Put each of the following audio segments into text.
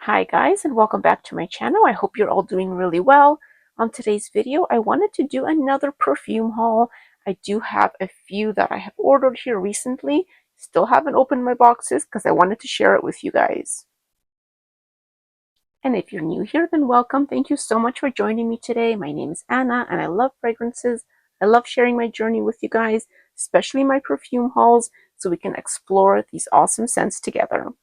Hi guys, and welcome back to my channel. I hope you're all doing really well. On today's video, I wanted to do another perfume haul. I do have a few that I have ordered here recently. Still haven't opened my boxes because I wanted to share it with you guys. And if you're new here, then welcome. Thank you so much for joining me today. My name is Anna and I love fragrances. I love sharing my journey with you guys, especially my perfume hauls, so we can explore these awesome scents together.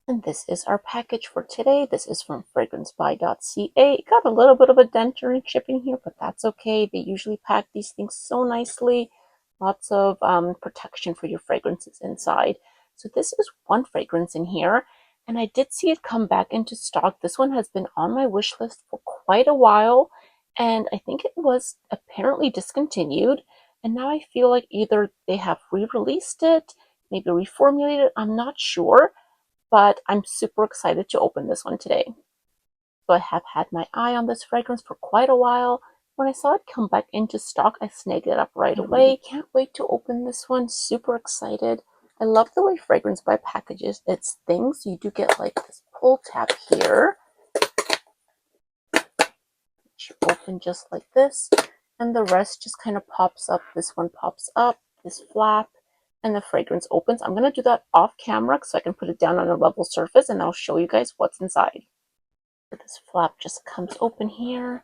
And this is our package for today. This is from FragranceBuy.ca. It got a little bit of a dent during shipping here, but that's okay. They usually pack these things so nicely. Lots of protection for your fragrances inside. So this is one fragrance in here, and I did see it come back into stock. This one has been on my wish list for quite a while, and I think it was apparently discontinued. And now I feel like either they have re-released it, maybe reformulated it, I'm not sure, but I'm super excited to open this one today. So I have had my eye on this fragrance for quite a while. When I saw it come back into stock, I snagged it up right away. Can't wait to open this one. Super excited. I love the way Fragrance Buy packages its things. You do get like this pull tab here. You open just like this, and the rest just kind of pops up. This one pops up, this flap, and the fragrance opens. I'm going to do that off camera so I can put it down on a level surface and I'll show you guys what's inside. This flap just comes open here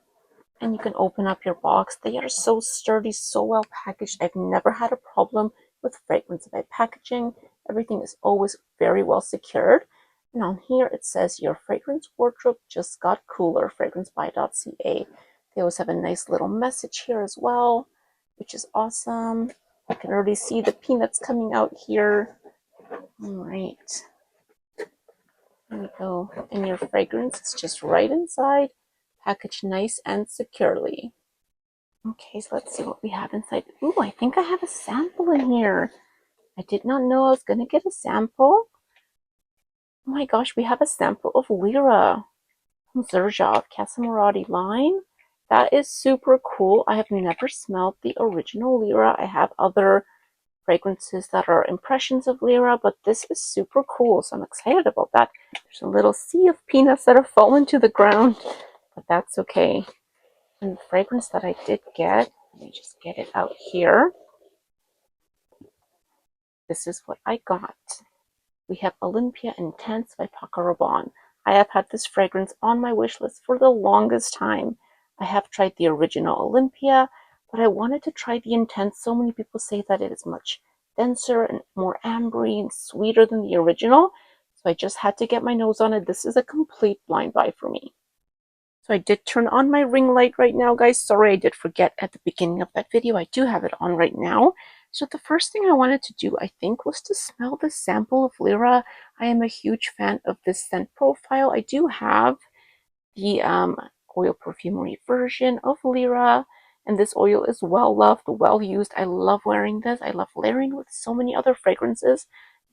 and you can open up your box. They are so sturdy, so well packaged. I've never had a problem with Fragrance Buy packaging. Everything is always very well secured. And on here it says your fragrance wardrobe just got cooler, FragranceBuy.ca. They always have a nice little message here as well, which is awesome. I can already see the peanuts coming out here. All right. There we go. And your fragrance is just right inside, packaged nice and securely. Okay, so let's see what we have inside. Ooh, I think I have a sample in here. I did not know I was going to get a sample. Oh my gosh, we have a sample of Lira from Xerjoff Casamorati line. That is super cool. I have never smelled the original Lira. I have other fragrances that are impressions of Lira, but this is super cool, so I'm excited about that. There's a little sea of peanuts that have fallen to the ground, but that's okay. And the fragrance that I did get, let me just get it out here. This is what I got. We have Olympéa Intense by Paco Rabanne. I have had this fragrance on my wish list for the longest time. I have tried the original Olympéa, but I wanted to try the Intense. So many people say that it is much denser and more ambery and sweeter than the original. So I just had to get my nose on it. This is a complete blind buy for me. So I did turn on my ring light right now, guys. Sorry, I did forget at the beginning of that video. I do have it on right now. So the first thing I wanted to do, I think, was to smell the sample of Lira. I am a huge fan of this scent profile. I do have the oil perfumery version of Lira, and this oil is well loved, well used. I love wearing this. I love layering with so many other fragrances.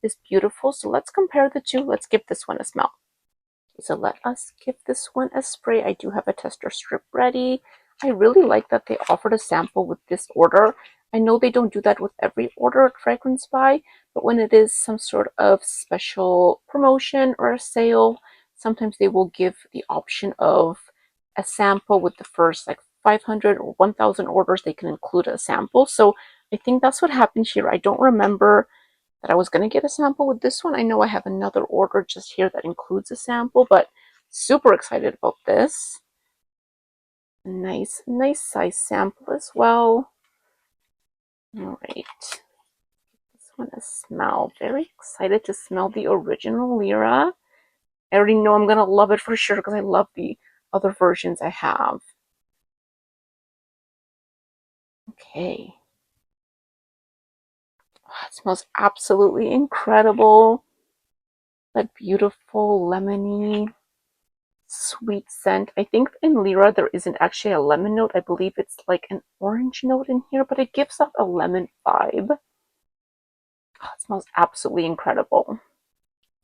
It's beautiful. So let's compare the two. Let's give this one a smell. So let us give this one a spray. I do have a tester strip ready. I really like that they offered a sample with this order. I know they don't do that with every order at Fragrance Buy, but when it is some sort of special promotion or a sale, sometimes they will give the option of a sample with the first like 500 or 1,000 orders. They can include a sample. So I think that's what happened here. I don't remember that I was going to get a sample with this one. I know I have another order just here that includes a sample, but super excited about this. A nice size sample as well. All right. This one a smell. Very excited to smell the original Lira. I already know I'm going to love it for sure because I love the other versions I have. Okay. Oh, it smells absolutely incredible. That beautiful lemony sweet scent. I think in Lira there isn't actually a lemon note. I believe it's like an orange note in here, but it gives off a lemon vibe. Oh, it smells absolutely incredible.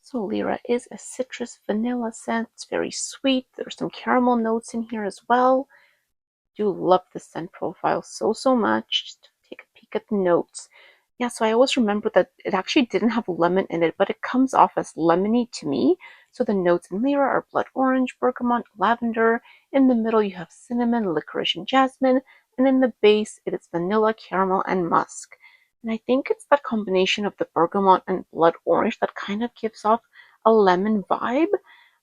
So Lira is a citrus vanilla scent. It's very sweet. There's some caramel notes in here as well. I do love the scent profile so much. Just take a peek at the notes. Yeah, so I always remember that it actually didn't have lemon in it, but it comes off as lemony to me. So the notes in Lira are blood orange, bergamot, lavender. In the middle you have cinnamon, licorice, and jasmine. And in the base it is vanilla, caramel, and musk. And I think it's that combination of the bergamot and blood orange that kind of gives off a lemon vibe,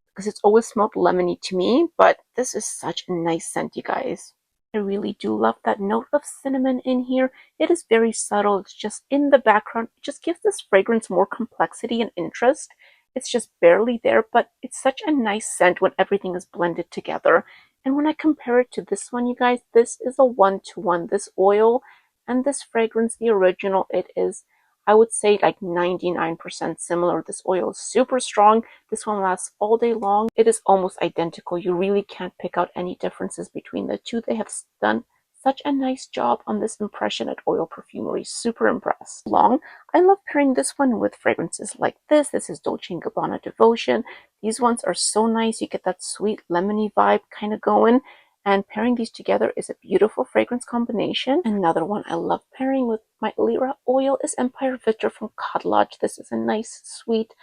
because it's always smelled lemony to me, but this is such a nice scent, you guys. I really do love that note of cinnamon in here. It is very subtle. It's just in the background. It just gives this fragrance more complexity and interest. It's just barely there, but it's such a nice scent when everything is blended together. And when I compare it to this one, you guys, this is a one-to-one. This oil and this fragrance, the original, it is, I would say, like 99% similar. This oil is super strong. This one lasts all day long. It is almost identical. You really can't pick out any differences between the two. They have done such a nice job on this impression at Oil Perfumery. Super impressed. I love pairing this one with fragrances like this. This is Dolce & Gabbana Devotion. These ones are so nice. You get that sweet lemony vibe kind of going. And pairing these together is a beautiful fragrance combination. Another one I love pairing with my Lira oil is Empire Victor from Cottage. This is a nice, sweet,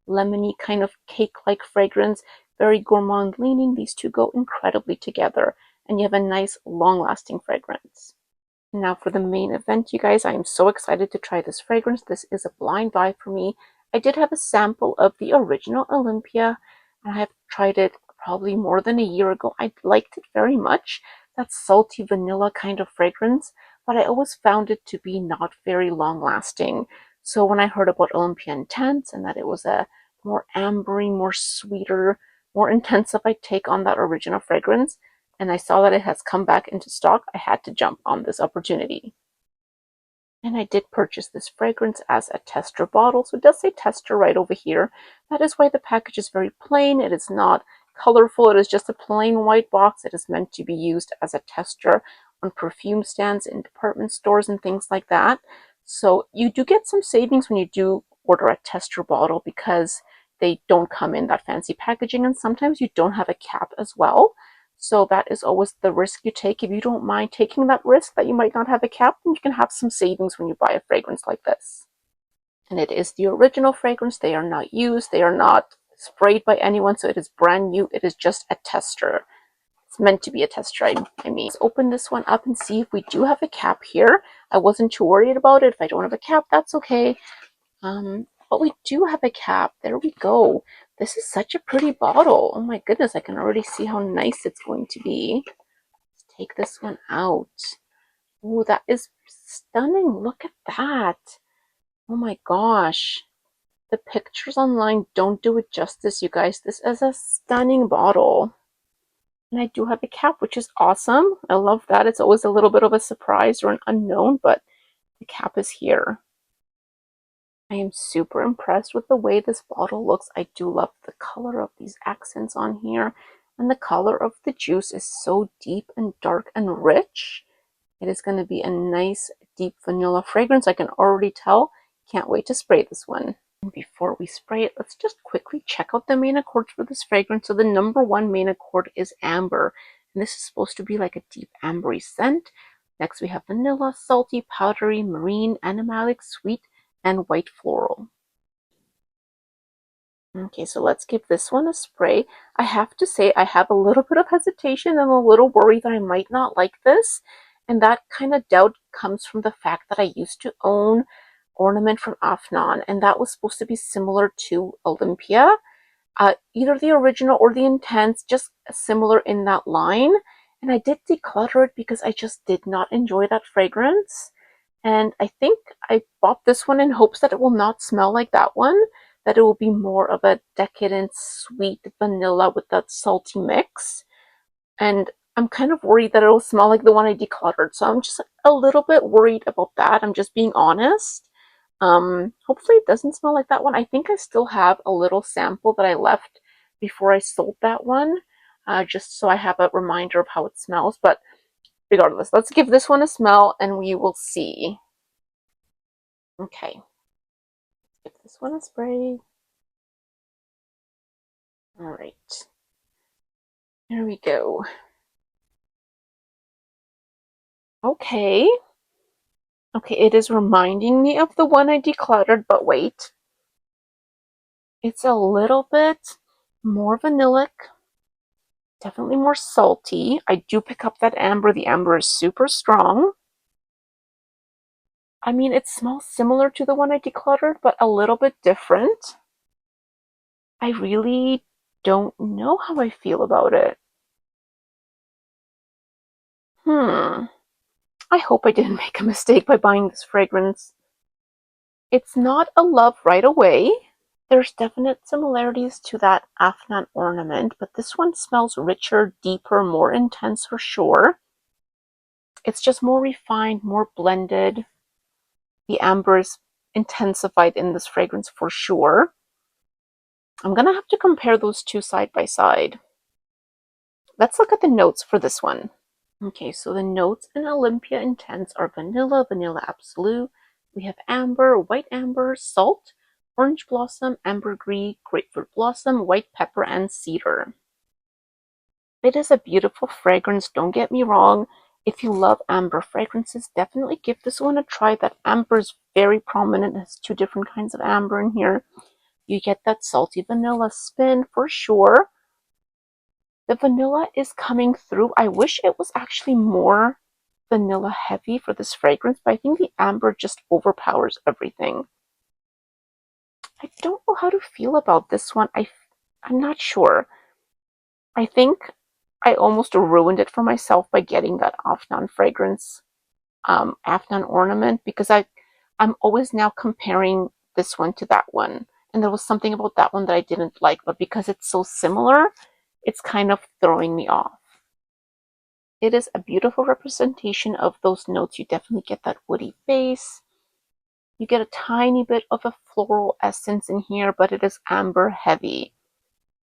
lemony kind of cake-like fragrance. Very gourmand leaning. These two go incredibly together. And you have a nice, long-lasting fragrance. Now for the main event, you guys, I am so excited to try this fragrance. This is a blind buy for me. I did have a sample of the original Olympéa, and I have tried it probably more than a year ago. I liked it very much, that salty vanilla kind of fragrance, but I always found it to be not very long lasting. So when I heard about Olympéa Intense and that it was a more ambery, more sweeter, more intensified take on that original fragrance, and I saw that it has come back into stock, I had to jump on this opportunity. And I did purchase this fragrance as a tester bottle, so it does say tester right over here. That is why the package is very plain. It is not colorful. It is just a plain white box. It is meant to be used as a tester on perfume stands in department stores and things like that. So you do get some savings when you do order a tester bottle, because they don't come in that fancy packaging, and sometimes you don't have a cap as well. So that is always the risk you take. If you don't mind taking that risk that you might not have a cap, then you can have some savings when you buy a fragrance like this. And it is the original fragrance. They are not used. They are not sprayed by anyone. So it is brand new. It is just a tester. It's meant to be a tester, I mean. Let's open this one up and see if we do have a cap here. I wasn't too worried about it. If I don't have a cap, that's okay. But we do have a cap. There we go. This is such a pretty bottle. Oh my goodness, I can already see how nice it's going to be. Let's take this one out. Oh, that is stunning. Look at that. Oh my gosh. The pictures online don't do it justice, you guys. This is a stunning bottle. And I do have a cap, which is awesome. I love that. It's always a little bit of a surprise or an unknown, but the cap is here. I am super impressed with the way this bottle looks. I do love the color of these accents on here. And the color of the juice is so deep and dark and rich. It is going to be a nice, deep vanilla fragrance. I can already tell. Can't wait to spray this one. And before we spray it, let's just quickly check out the main accords for this fragrance. So the number one main accord is amber. And this is supposed to be like a deep ambery scent. Next we have vanilla, salty, powdery, marine, animalic, sweet, and white floral. Okay, so let's give this one a spray. I have to say I have a little bit of hesitation and a little worry that I might not like this. And that kind of doubt comes from the fact that I used to own Ornament from Afnan, and that was supposed to be similar to Olympéa. Either the original or the Intense, just similar in that line. And I did declutter it because I just did not enjoy that fragrance. And I think I bought this one in hopes that it will not smell like that one, that it will be more of a decadent, sweet vanilla with that salty mix. And I'm kind of worried that it'll smell like the one I decluttered. So I'm just a little bit worried about that. I'm just being honest. Hopefully it doesn't smell like that one. I think I still have a little sample that I left before I sold that one, just so I have a reminder of how it smells. But regardless, let's give this one a smell and we will see. Okay, give this one a spray. All right, there we go. Okay, it is reminding me of the one I decluttered, but wait. It's a little bit More vanillic, definitely more salty. I do pick up that amber. The amber is super strong. I mean, it smells similar to the one I decluttered, but a little bit different. I really don't know how I feel about it. I hope I didn't make a mistake by buying this fragrance. It's not a love right away. There's definite similarities to that Afnan ornament, but this one smells richer, deeper, more intense for sure. It's just more refined, more blended. The amber is intensified in this fragrance for sure. I'm gonna have to compare those two side by side. Let's look at the notes for this one. Okay, so the notes in Olympéa Intense are vanilla, vanilla absolute. We have amber, white amber, salt, orange blossom, ambergris, grapefruit blossom, white pepper, and cedar. It is a beautiful fragrance, don't get me wrong. If you love amber fragrances, definitely give this one a try. That amber is very prominent. It has two different kinds of amber in here. You get that salty vanilla spin for sure. The vanilla is coming through. I wish it was actually more vanilla heavy for this fragrance, but I think the amber just overpowers everything. I don't know how to feel about this one. I'm not sure. I think I almost ruined it for myself by getting that Afnan fragrance, Afnan ornament, because I'm always now comparing this one to that one. And there was something about that one that I didn't like, but because it's so similar, it's kind of throwing me off. It is a beautiful representation of those notes. You definitely get that woody base. You get a tiny bit of a floral essence in here, but it is amber heavy.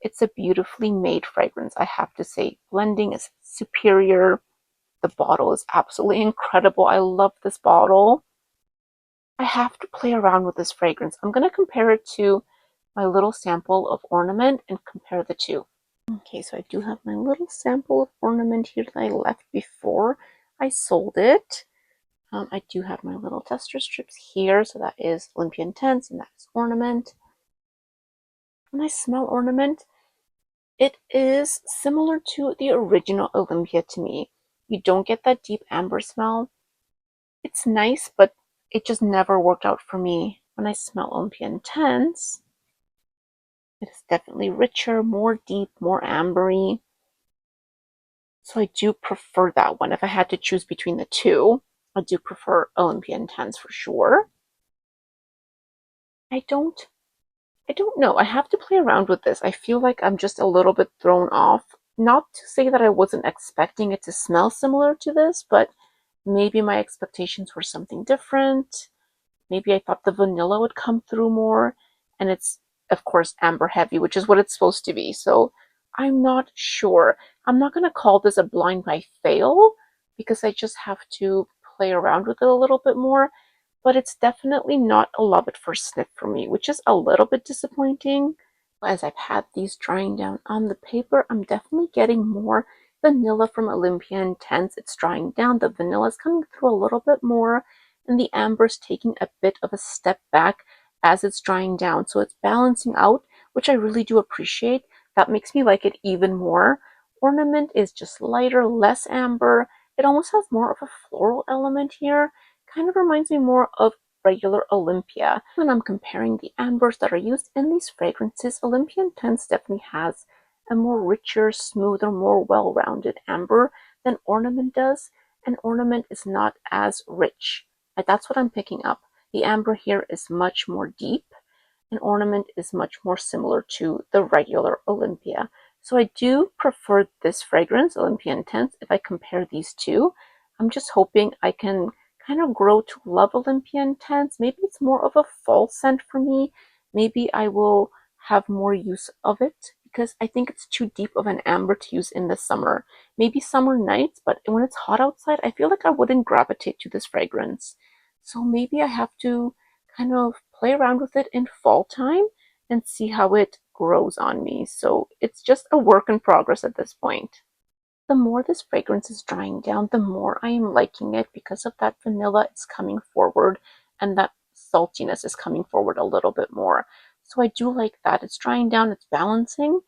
It's a beautifully made fragrance, I have to say. Blending is superior. The bottle is absolutely incredible. I love this bottle. I have to play around with this fragrance. I'm going to compare it to my little sample of ornament and compare the two. Okay, so I do have my little sample of ornament here that I left before I sold it. I do have my little tester strips here, so that is Olympéa Intense and that is ornament. When I smell ornament, it is similar to the original Olympéa to me. You don't get that deep amber smell. It's nice, but it just never worked out for me. When I smell Olympéa Intense, it is definitely richer, more deep, more ambery. So I do prefer that one. If I had to choose between the two, I do prefer Olympéa Intense for sure. I don't know. I have to play around with this. I feel like I'm just a little bit thrown off. Not to say that I wasn't expecting it to smell similar to this, but maybe my expectations were something different. Maybe I thought the vanilla would come through more, and it's, of course, amber heavy, which is what it's supposed to be. So I'm not sure. I'm not going to call this a blind buy fail because I just have to play around with it a little bit more. But it's definitely not a love at first sniff for me, which is a little bit disappointing. As I've had these drying down on the paper, I'm definitely getting more vanilla from Olympéa Intense. It's drying down. The vanilla is coming through a little bit more, and the amber's taking a bit of a step back as it's drying down. So it's balancing out, which I really do appreciate. That makes me like it even more. Ornament is just lighter, less amber. It almost has more of a floral element here. Kind of reminds me more of regular Olympéa. When I'm comparing the ambers that are used in these fragrances, Olympéa Intense definitely has a more richer, smoother, more well-rounded amber than Ornament does, and Ornament is not as rich. That's what I'm picking up. The amber here is much more deep, and Ornament is much more similar to the regular Olympéa. So I do prefer this fragrance, Olympéa Intense, if I compare these two. I'm just hoping I can kind of grow to love Olympéa Intense. Maybe it's more of a fall scent for me. Maybe I will have more use of it because I think it's too deep of an amber to use in the summer. Maybe summer nights, but when it's hot outside, I feel like I wouldn't gravitate to this fragrance. So maybe I have to kind of play around with it in fall time and see how it grows on me. So it's just a work in progress at this point. The more this fragrance is drying down, the more I am liking it because of that vanilla is coming forward and that saltiness is coming forward a little bit more. So I do like that. It's drying down, it's balancing,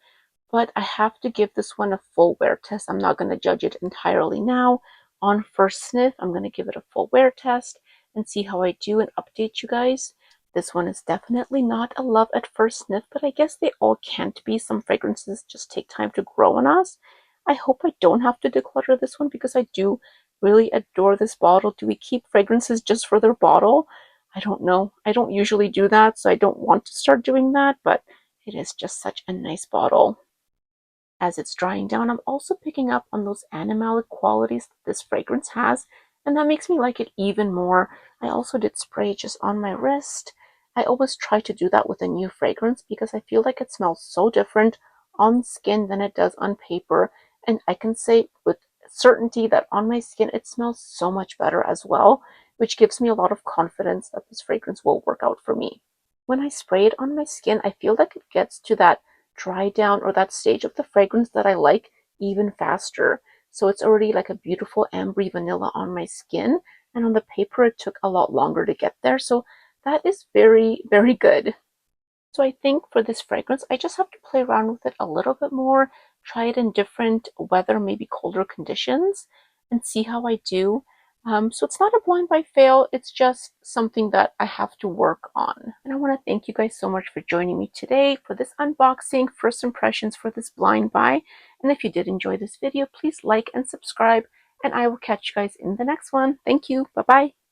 but I have to give this one a full wear test. I'm not going to judge it entirely now. On first sniff, I'm going to give it a full wear test and see how I do and update you guys. This one is definitely not a love at first sniff, but I guess they all can't be. Some fragrances just take time to grow on us. I hope I don't have to declutter this one because I do really adore this bottle. Do we keep fragrances just for their bottle? I don't know. I don't usually do that, so I don't want to start doing that, but it is just such a nice bottle. As it's drying down, I'm also picking up on those animalic qualities that this fragrance has, and that makes me like it even more. I also did spray just on my wrist. I always try to do that with a new fragrance because I feel like it smells so different on skin than it does on paper, and I can say with certainty that on my skin it smells so much better as well, which gives me a lot of confidence that this fragrance will work out for me. When I spray it on my skin, I feel like it gets to that dry down or that stage of the fragrance that I like even faster. So it's already like a beautiful ambery vanilla on my skin, and on the paper it took a lot longer to get there. So that is very, very good. So I think for this fragrance, I just have to play around with it a little bit more, try it in different weather, maybe colder conditions, and see how I do. So it's not a blind buy fail, it's just something that I have to work on. And I want to thank you guys so much for joining me today for this unboxing, first impressions for this blind buy. And if you did enjoy this video, please like and subscribe, and I will catch you guys in the next one. Thank you. Bye-bye.